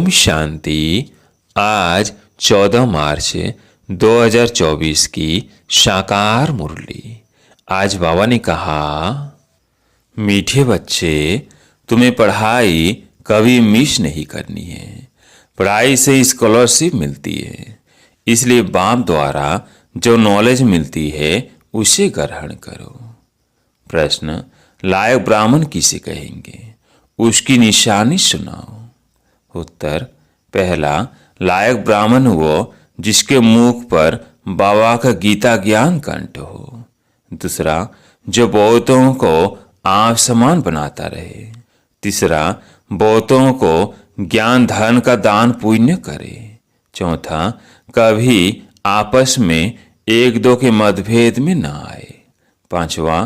ओम शांति। आज 14 मार्च 2024 की साकार मुरली। आज बाबा ने कहा, मीठे बच्चे, तुम्हें पढ़ाई कभी मिस नहीं करनी है। पढ़ाई से स्कॉलरशिप मिलती है, इसलिए बाप द्वारा जो नॉलेज मिलती है उसे ग्रहण करो। प्रश्न, लायक ब्राह्मण किसे कहेंगे? उसकी निशानी सुनाओ। उत्तर, पहला, लायक ब्राह्मण वो जिसके मुख पर बाबा का गीता ज्ञान कंठ हो। दूसरा, जो बहुतों को आप समान बनाता रहे। तीसरा, बहुतों को ज्ञान धन का दान पुण्य करे। चौथा, कभी आपस में एक दो के मतभेद में न आए। पांचवा,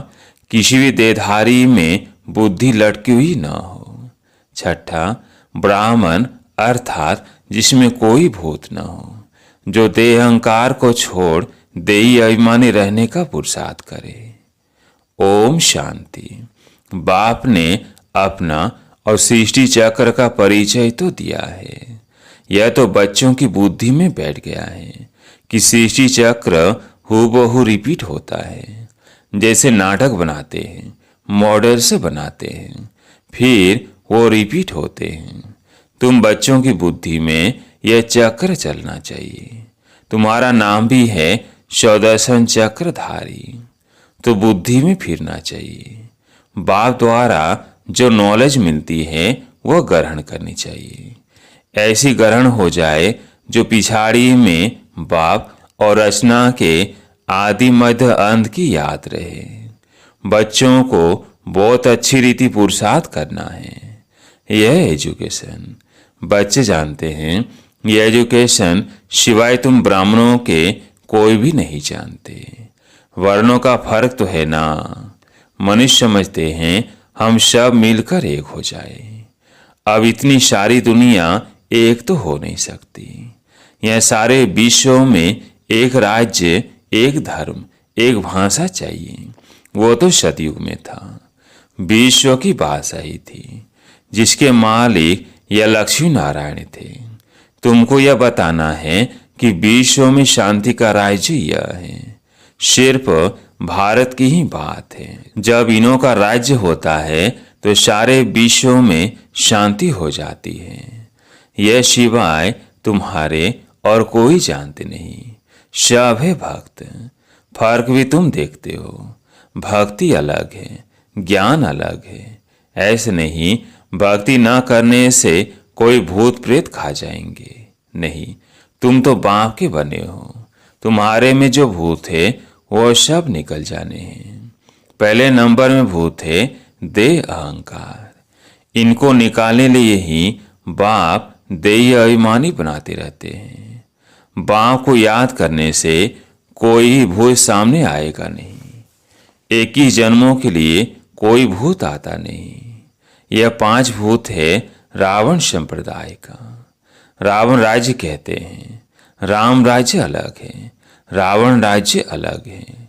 किसी भी देहधारी में बुद्धि लटकी हुई न हो। छठा, ब्राह्मण अर्थात जिसमें कोई भूत न हो, जो देह अहंकार को छोड़ देही अभिमानी रहने का पुरुषार्थ करे। ओम शांति। बाप ने अपना और सृष्टि चक्र का परिचय तो दिया है। यह तो बच्चों की बुद्धि में बैठ गया है कि सृष्टि चक्र हूबहू रिपीट होता है। जैसे नाटक बनाते हैं, मॉडल से बनाते हैं, फिर वो रिपीट होते हैं। तुम बच्चों की बुद्धि में यह चक्र चलना चाहिए। तुम्हारा नाम भी है स्वदर्शन चक्रधारी, तो बुद्धि में फिरना चाहिए। बाप द्वारा जो नॉलेज मिलती है वह ग्रहण करनी चाहिए। ऐसी ग्रहण हो जाए जो पिछाड़ी में बाप और रचना के आदि मध्य अंत की याद रहे। बच्चों को बहुत अच्छी रीति पुरुषार्थ करना है। यह एजुकेशन, बच्चे जानते हैं, यह एजुकेशन सिवाय तुम ब्राह्मणों के कोई भी नहीं जानते। वर्णों का फर्क तो है ना। मनुष्य समझते हैं हम सब मिलकर एक हो जाए। अब इतनी सारी दुनिया एक तो हो नहीं सकती। यह सारे विश्वों में एक राज्य, एक धर्म, एक भाषा चाहिए। वो तो सतयुग में था। विश्व की भाषा ही थी, जिसके मालिक यह लक्ष्मी नारायण थे। तुमको यह बताना है कि विश्व में शांति का राज्य यह है। सिर्फ भारत की ही बात है। जब इन्हों का राज्य होता है तो सारे विश्व में शांति हो जाती है। यह सिवाय तुम्हारे और कोई जानते नहीं। सब है भक्त। फर्क भी तुम देखते हो। भक्ति अलग है, ज्ञान अलग है। ऐसे नहीं भक्ति न करने से कोई भूत प्रेत खा जाएंगे। नहीं, तुम तो बाप के बने हो। तुम्हारे में जो भूत है वो सब निकल जाने हैं। पहले नंबर में भूत है देह अहंकार। इनको निकालने लिए ही बाप देह अभिमानी बनाते रहते हैं। बाप को याद करने से कोई ही भूत सामने आएगा नहीं। 21 जन्मों के लिए कोई भूत आता नहीं। यह 5 भूत है रावण संप्रदाय का। रावण राज्य कहते हैं। राम राज्य अलग है, रावण राज्य अलग है।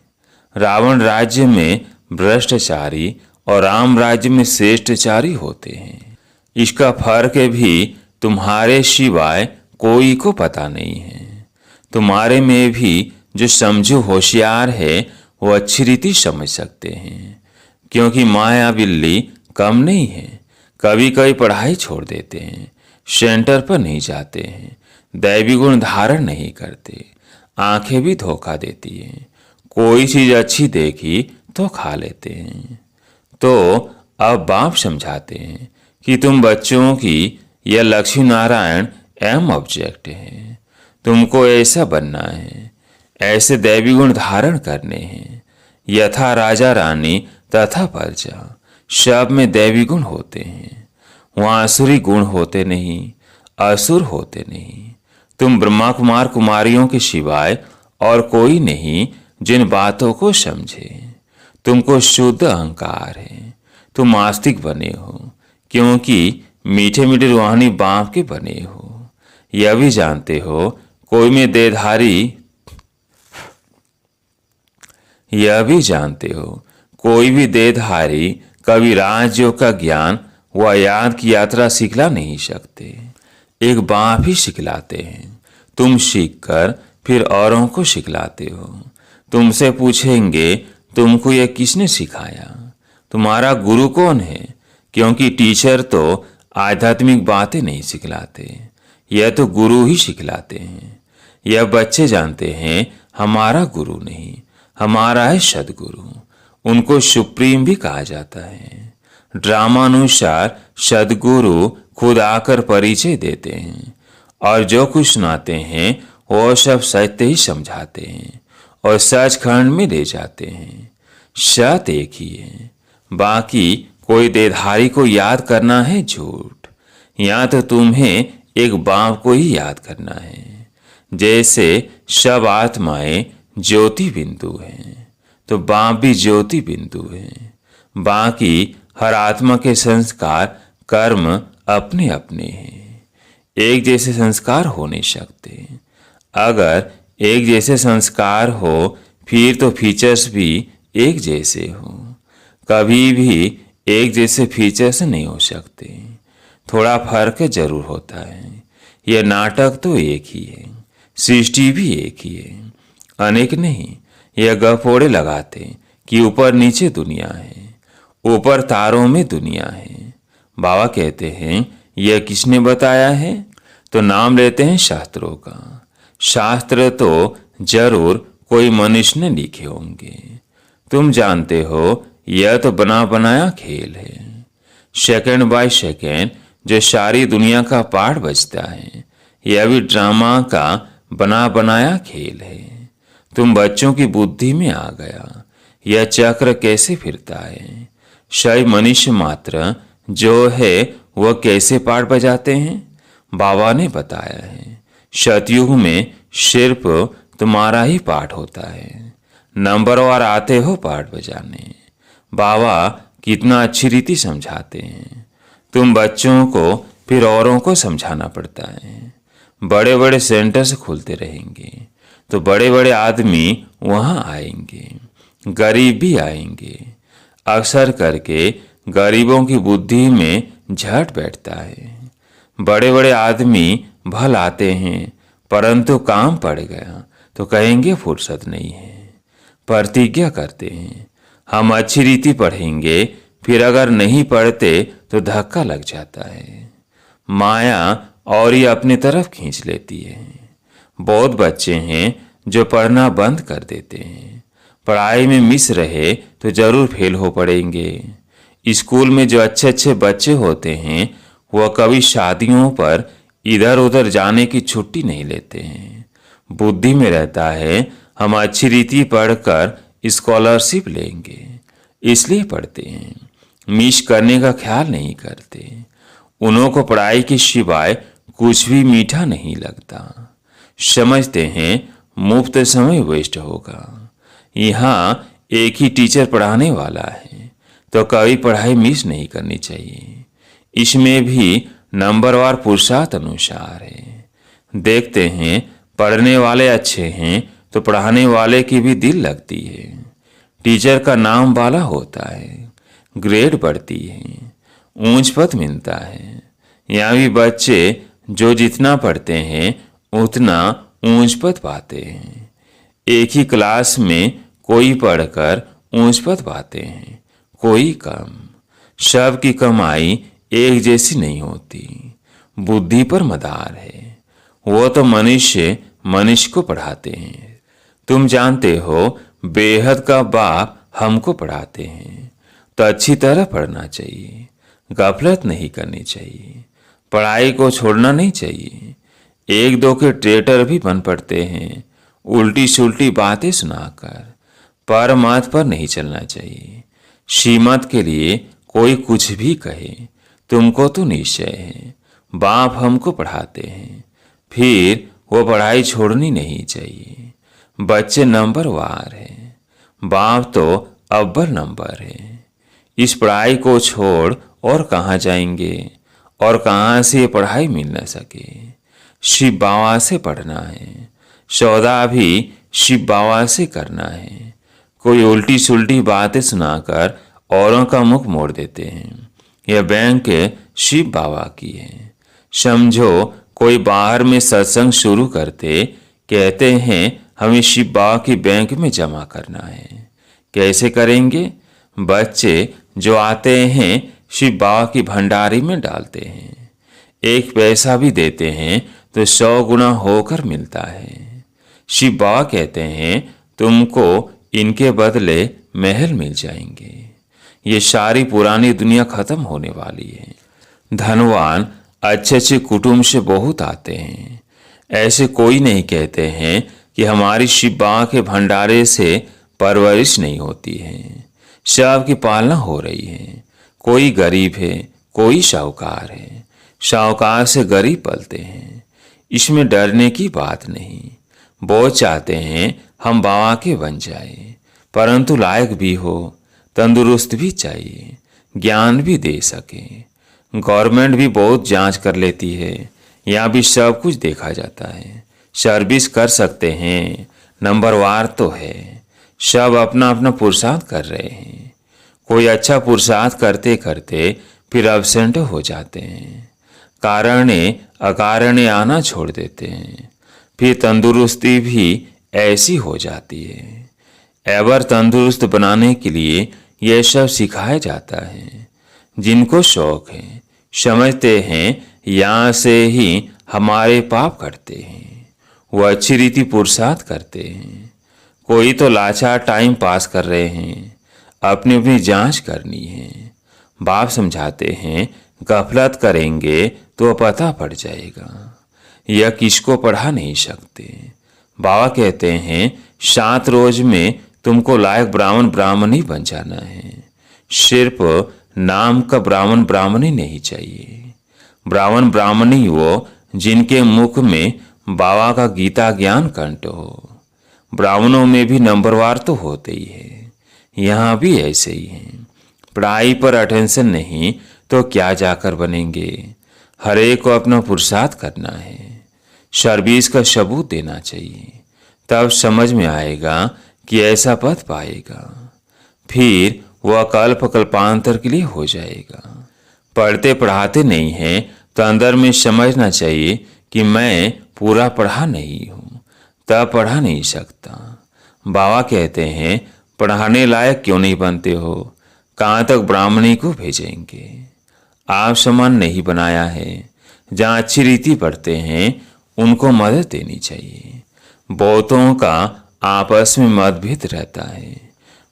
रावण राज्य में भ्रष्टाचारी और राम राज्य में श्रेष्ठचारी होते हैं। इसका फर्क भी तुम्हारे सिवाय कोई को पता नहीं है। तुम्हारे में भी जो समझो होशियार है वो अच्छी रीति समझ सकते हैं, क्योंकि माया बिल्ली कम नहीं है। कभी कभी पढ़ाई छोड़ देते हैं, सेंटर पर नहीं जाते हैं, दैवी गुण धारण नहीं करते, आंखें भी धोखा देती हैं, कोई चीज अच्छी देखी तो खा लेते हैं। तो अब बाप समझाते हैं कि तुम बच्चों की यह लक्ष्मी नारायण एम ऑब्जेक्ट है। तुमको ऐसा बनना है, ऐसे दैवी गुण धारण करने हैं। यथा राजा रानी तथा प्रजा, सब में दैवी गुण होते हैं। वहाँ असुरी गुण होते नहीं, असुर होते नहीं। तुम ब्रह्मा कुमार कुमारियों के सिवाय और कोई नहीं जिन बातों को समझे। तुमको शुद्ध अहंकार है। तुम आस्तिक बने हो, क्योंकि मीठे मीठे रूहानी बाप के बने हो। यह भी जानते हो कोई में देहधारी, यह भी जानते हो कोई भी देहधारी कभी राजयोग का ज्ञान व याद की यात्रा सिखला नहीं सकते। एक बाप ही सिखलाते हैं। तुम सीखकर फिर औरों को सिखलाते हो। तुमसे पूछेंगे तुमको यह किसने सिखाया, तुम्हारा गुरु कौन है? क्योंकि टीचर तो आध्यात्मिक बातें नहीं सिखलाते, यह तो गुरु ही सिखलाते हैं। यह बच्चे जानते हैं हमारा गुरु नहीं, हमारा है सदगुरु। उनको सुप्रीम भी कहा जाता है। ड्रामानुसार सदगुरु खुद आकर परिचय देते हैं और जो कुछ सुनाते हैं वो सब सत्य ही समझाते हैं और सचखंड में ले जाते हैं। सत्य एक ही है, बाकी कोई देधारी को याद करना है झूठ। या तो तुम्हें एक बाप को ही याद करना है। जैसे सब आत्माएं ज्योति बिंदु हैं, तो बाप भी ज्योति बिंदु है। बाकी हर आत्मा के संस्कार कर्म अपने अपने हैं। एक जैसे संस्कार हो नहीं सकते। अगर एक जैसे संस्कार हो फिर तो फीचर्स भी एक जैसे हो। कभी भी एक जैसे फीचर्स नहीं हो सकते, थोड़ा फर्क जरूर होता है। यह नाटक तो एक ही है, सृष्टि भी एक ही है, अनेक नहीं। यह गपोड़े लगाते कि ऊपर नीचे दुनिया है, ऊपर तारों में दुनिया है। बाबा कहते हैं यह किसने बताया है? तो नाम लेते हैं शास्त्रों का। शास्त्र तो जरूर कोई मनुष्य ने लिखे होंगे। तुम जानते हो यह तो बना बनाया खेल है। सेकंड बाय सेकंड जो सारी दुनिया का पाठ बजता है, यह भी ड्रामा का बना बनाया खेल है। तुम बच्चों की बुद्धि में आ गया यह चक्र कैसे फिरता है। शायद मनुष्य मात्र जो है वह कैसे पाठ बजाते हैं, बाबा ने बताया है। सतयुग में सिर्फ तुम्हारा ही पाठ होता है। नंबरवार आते हो पाठ बजाने। बाबा कितना अच्छी रीति समझाते हैं। तुम बच्चों को फिर औरों को समझाना पड़ता है। बड़े बड़े सेंटर्स खुलते रहेंगे तो बड़े बड़े आदमी वहां आएंगे, गरीब भी आएंगे। अक्सर करके गरीबों की बुद्धि में झट बैठता है। बड़े बड़े आदमी भल आते हैं, परंतु काम पड़ गया तो कहेंगे फुर्सत नहीं है। प्रतिज्ञा करते हैं हम अच्छी रीति पढ़ेंगे, फिर अगर नहीं पढ़ते तो धक्का लग जाता है। माया और ये अपनी तरफ खींच लेती है। बहुत बच्चे हैं जो पढ़ना बंद कर देते हैं। पढ़ाई में मिस रहे तो जरूर फेल हो पड़ेंगे। स्कूल में जो अच्छे अच्छे बच्चे होते हैं वह कभी शादियों पर इधर उधर जाने की छुट्टी नहीं लेते हैं। बुद्धि में रहता है हम अच्छी रीति पढ़कर स्कॉलरशिप लेंगे, इसलिए पढ़ते हैं। मिस करने का ख्याल नहीं करते। उन्हों को पढ़ाई के सिवाय कुछ भी मीठा नहीं लगता। समझते हैं मुफ्त समय वेस्ट होगा। यहाँ एक ही टीचर पढ़ाने वाला है तो कभी पढ़ाई मिस नहीं करनी चाहिए। इसमें भी नंबरवार पुरुषार्थ अनुसार है। देखते हैं पढ़ने वाले अच्छे हैं तो पढ़ाने वाले की भी दिल लगती है। टीचर का नाम वाला होता है, ग्रेड बढ़ती है, ऊंच पद मिलता है। यहाँ भी बच्चे जो जितना पढ़ते हैं उतना ऊंच पद पाते हैं। एक ही क्लास में कोई पढ़कर ऊंच पद पाते हैं, कोई कम। सब की कमाई एक जैसी नहीं होती। बुद्धि पर मदार है। वो तो मनुष्य मनुष्य को पढ़ाते हैं। तुम जानते हो बेहद का बाप हमको पढ़ाते हैं तो अच्छी तरह पढ़ना चाहिए, गफलत नहीं करनी चाहिए। पढ़ाई को छोड़ना नहीं चाहिए। एक दो के ट्रेटर भी बन पड़ते हैं उल्टी सुल्टी बातें सुनाकर। परमार्थ पर नहीं चलना चाहिए। श्रीमत के लिए कोई कुछ भी कहे तुमको तो निश्चय है बाप हमको पढ़ाते हैं, फिर वो पढ़ाई छोड़नी नहीं चाहिए। बच्चे नंबरवार है, बाप तो अव्वल नंबर है। इस पढ़ाई को छोड़ और कहाँ जाएंगे और कहाँ से ये पढ़ाई मिल न सके। शिव बाबा से पढ़ना है, सौदा भी शिव बाबा से करना है। कोई उल्टी सुल्टी बातें सुनाकर औरों का मुख मोड़ देते हैं। यह बैंक शिव बाबा की है। समझो कोई बाहर में सत्संग शुरू करते कहते हैं हमें शिव बाबा की बैंक में जमा करना है। कैसे करेंगे? बच्चे जो आते हैं शिव बाबा की भंडारी में डालते हैं। 1 पैसा भी देते हैं तो 100 गुना होकर मिलता है। शिव बाबा कहते हैं तुमको इनके बदले महल मिल जाएंगे। ये सारी पुरानी दुनिया खत्म होने वाली है। धनवान अच्छे अच्छे कुटुंब से बहुत आते हैं। ऐसे कोई नहीं कहते हैं कि हमारी शिव बाबा के भंडारे से परवरिश नहीं होती है। सब की पालना हो रही है। कोई गरीब है, कोई साहूकार है, साहूकार से गरीब पलते हैं। इसमें डरने की बात नहीं। वो चाहते हैं हम बाबा के बन जाए, परंतु लायक भी हो, तंदुरुस्त भी चाहिए, ज्ञान भी दे सके। गवर्नमेंट भी बहुत जांच कर लेती है। यहाँ भी सब कुछ देखा जाता है। सर्विस कर सकते हैं, नंबरवार तो है। सब अपना अपना पुरुषार्थ कर रहे हैं। कोई अच्छा पुरुषार्थ करते करते फिर एब्सेंट हो जाते हैं। कारणे अकारणे आना छोड़ देते हैं। फिर तंदुरुस्ती भी ऐसी हो जाती है। एवर तंदुरुस्त बनाने के लिए यह सब सिखाया जाता है। जिनको शौक है समझते हैं यहाँ से ही हमारे पाप करते हैं, वो अच्छी रीति पुरुषार्थ करते हैं। कोई तो लाचार टाइम पास कर रहे हैं। अपनी अपनी जांच करनी है। बाप समझाते हैं गफलत करेंगे तो पता पड़ जाएगा। यह किसको पढ़ा नहीं सकते। बाबा कहते हैं 7 रोज में तुमको लायक ब्राह्मण ब्राह्मणी बन जाना है। सिर्फ नाम का ब्राह्मण ब्राह्मणी नहीं चाहिए। ब्राह्मण ब्राह्मणी वो जिनके मुख में बाबा का गीता ज्ञान कंठ हो। ब्राह्मणों में भी नंबरवार तो होते ही है। यहाँ भी ऐसे ही है। पढ़ाई पर अटेंशन नहीं तो क्या जाकर बनेंगे। हर एक को अपना पुरुषार्थ करना है। सर्विस का सबूत देना चाहिए, तब समझ में आएगा कि ऐसा पद पाएगा। फिर वह कल्प कल्पांतर के लिए हो जाएगा। पढ़ते पढ़ाते नहीं है तो अंदर में समझना चाहिए कि मैं पूरा पढ़ा नहीं हूँ, तब पढ़ा नहीं सकता। बाबा कहते हैं पढ़ाने लायक क्यों नहीं बनते हो? कहाँ तक ब्राह्मणी को भेजेंगे? आप समान नहीं बनाया है। जहाँ अच्छी रीति पढ़ते हैं उनको मदद देनी चाहिए। बहुतों का आपस में मतभेद रहता है।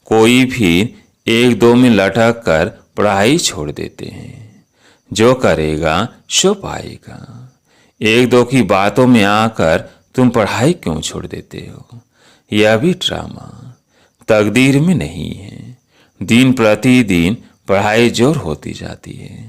कोई फिर 1-2 में लटक कर पढ़ाई छोड़ देते हैं। जो करेगा सो पाएगा। 1-2 की बातों में आकर तुम पढ़ाई क्यों छोड़ देते हो? यह भी ड्रामा तकदीर में नहीं है। दिन प्रतिदिन पढ़ाई जोर होती जाती है।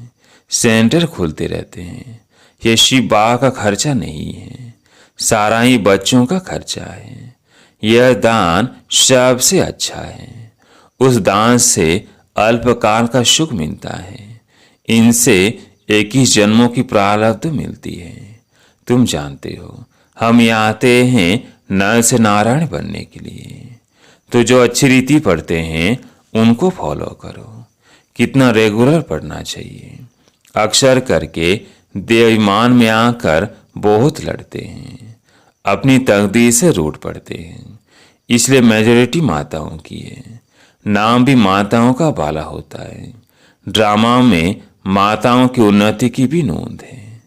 सेंटर खुलते रहते हैं। ये शिव बाबा का खर्चा नहीं है, सारा ही बच्चों का खर्चा है। यह दान सबसे अच्छा है। उस दान से अल्पकाल का सुख मिलता है। इनसे 21 जन्मों की प्रारब्ध मिलती है। तुम जानते हो हम यहाँ आते हैं नर से नारायण बनने के लिए। तो जो अच्छी रीति पढ़ते हैं उनको फॉलो करो। कितना रेगुलर पढ़ना चाहिए। अक्सर करके देवमान में आकर बहुत लड़ते हैं। अपनी तकदीर से रूठ पड़ते हैं। इसलिए मेजॉरिटी माताओं की है। नाम भी माताओं का बाला होता है। ड्रामा में माताओं की उन्नति की भी नोंद है।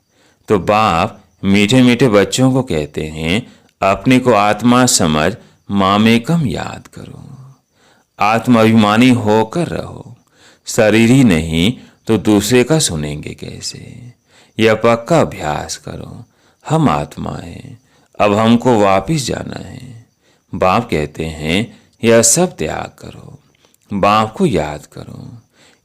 तो बाप मीठे मीठे बच्चों को कहते हैं अपने को आत्मा समझ माँ में कम याद करो। आत्माभिमानी होकर रहो। शरीर ही नहीं तो दूसरे का सुनेंगे कैसे? यह पक्का अभ्यास करो। हम आत्मा हैं, अब हमको वापिस जाना है। बाप कहते हैं यह सब त्याग करो, बाप को याद करो।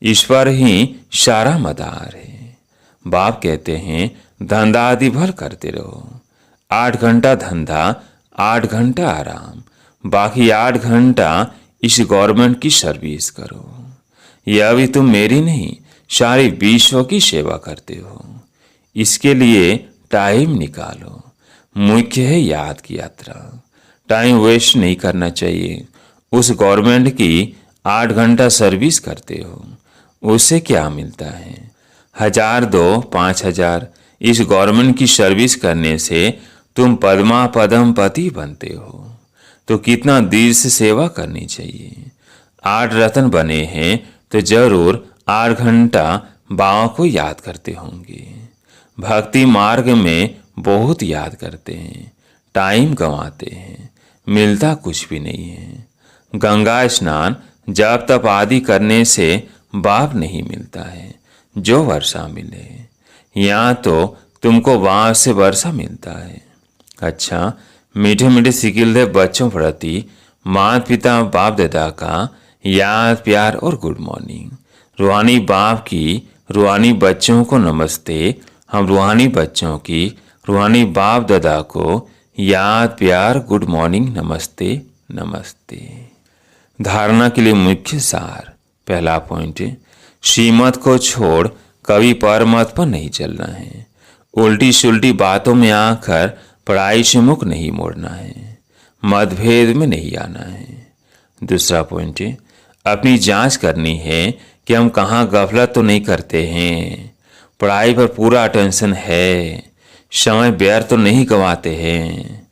ईश्वर ही सारा मदार है। बाप कहते हैं धंधा आदि भर करते रहो। 8 घंटा धंधा, 8 घंटा आराम, बाकी 8 घंटा इस गवर्नमेंट की सर्विस करो। यह भी तुम मेरी नहीं सारे विश्व की सेवा करते हो। इसके लिए टाइम निकालो। मुख्य है याद की यात्रा। टाइम वेस्ट नहीं करना चाहिए। उस गवर्नमेंट की 8 घंटा सर्विस करते हो, उससे क्या मिलता है? 1000 दो 5000, इस गवर्नमेंट की सर्विस करने से तुम पद्मा पदम पति बनते हो, तो कितना दिल से सेवा करनी चाहिए। 8 रत्न बने हैं तो जरूर 8 घंटा बाबा को याद करते होंगे। भक्ति मार्ग में बहुत याद करते हैं, टाइम गंवाते हैं, मिलता कुछ भी नहीं है। गंगा स्नान जप तप आदि करने से बाप नहीं मिलता है जो वर्षा मिले। यहाँ तो तुमको बाप से वर्षा मिलता है। अच्छा, मीठे मीठे सिकिलदेव बच्चों प्रति माता पिता बाप दादा का याद प्यार और गुड मॉर्निंग। रूहानी बाप की रूहानी बच्चों को नमस्ते। हम रूहानी बच्चों की रूहानी बाप दादा को याद प्यार गुड मॉर्निंग नमस्ते नमस्ते। धारणा के लिए मुख्य सार। पहला पॉइंट, श्रीमत को छोड़ कभी परमत पर नहीं चलना है। उल्टी सुल्टी बातों में आकर पढ़ाई से मुख नहीं मोड़ना है। मतभेद में नहीं आना है। दूसरा पॉइंट, अपनी जांच करनी है कि हम कहाँ गफलत तो नहीं करते हैं, पढ़ाई पर पूरा अटेंशन है, समय व्यर्थ तो नहीं गंवाते हैं,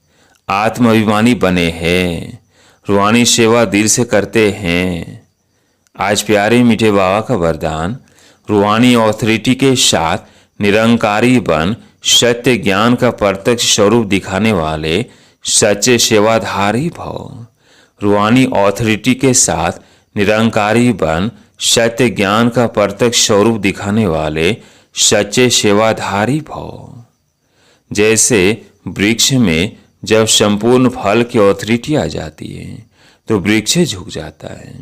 आत्म अभिमानी बने हैं, रूहानी सेवा दिल से करते हैं। आज प्यारे मीठे बाबा का वरदान, रूहानी ऑथोरिटी के साथ निरंकारी बन सत्य ज्ञान का प्रत्यक्ष स्वरूप दिखाने वाले सच्चे सेवाधारी भव। रूहानी ऑथोरिटी के साथ निरंकारी बन सत्य ज्ञान का प्रत्यक्ष स्वरूप दिखाने वाले सच्चे सेवाधारी भव। जैसे वृक्ष में जब संपूर्ण फल की ऑथोरिटी आ जाती है तो वृक्ष झुक जाता है,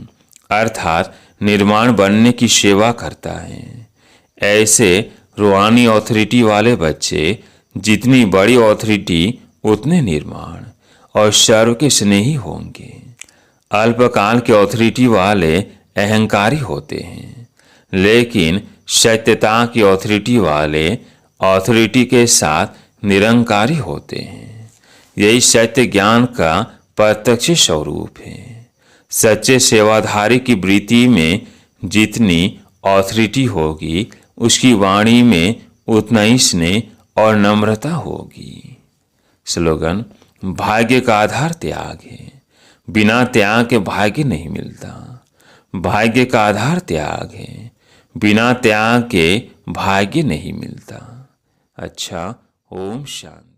अर्थात निर्माण बनने की सेवा करता है। ऐसे रूहानी ऑथोरिटी वाले बच्चे जितनी बड़ी ऑथोरिटी उतने निर्माण और सर्व के स्नेही होंगे। अल्पकाल के ऑथोरिटी वाले अहंकारी होते हैं, लेकिन सत्यता की ऑथोरिटी वाले ऑथोरिटी के साथ निरंकारी होते हैं। यही सत्य ज्ञान का प्रत्यक्ष स्वरूप है। सच्चे सेवाधारी की वृत्ति में जितनी ऑथोरिटी होगी उसकी वाणी में उतना ही स्नेह और नम्रता होगी। स्लोगन, भाग्य का आधार त्याग है, बिना त्याग के भाग्य नहीं मिलता। भाग्य का आधार त्याग है, बिना त्याग के भाग्य नहीं मिलता। अच्छा, ओम शांति।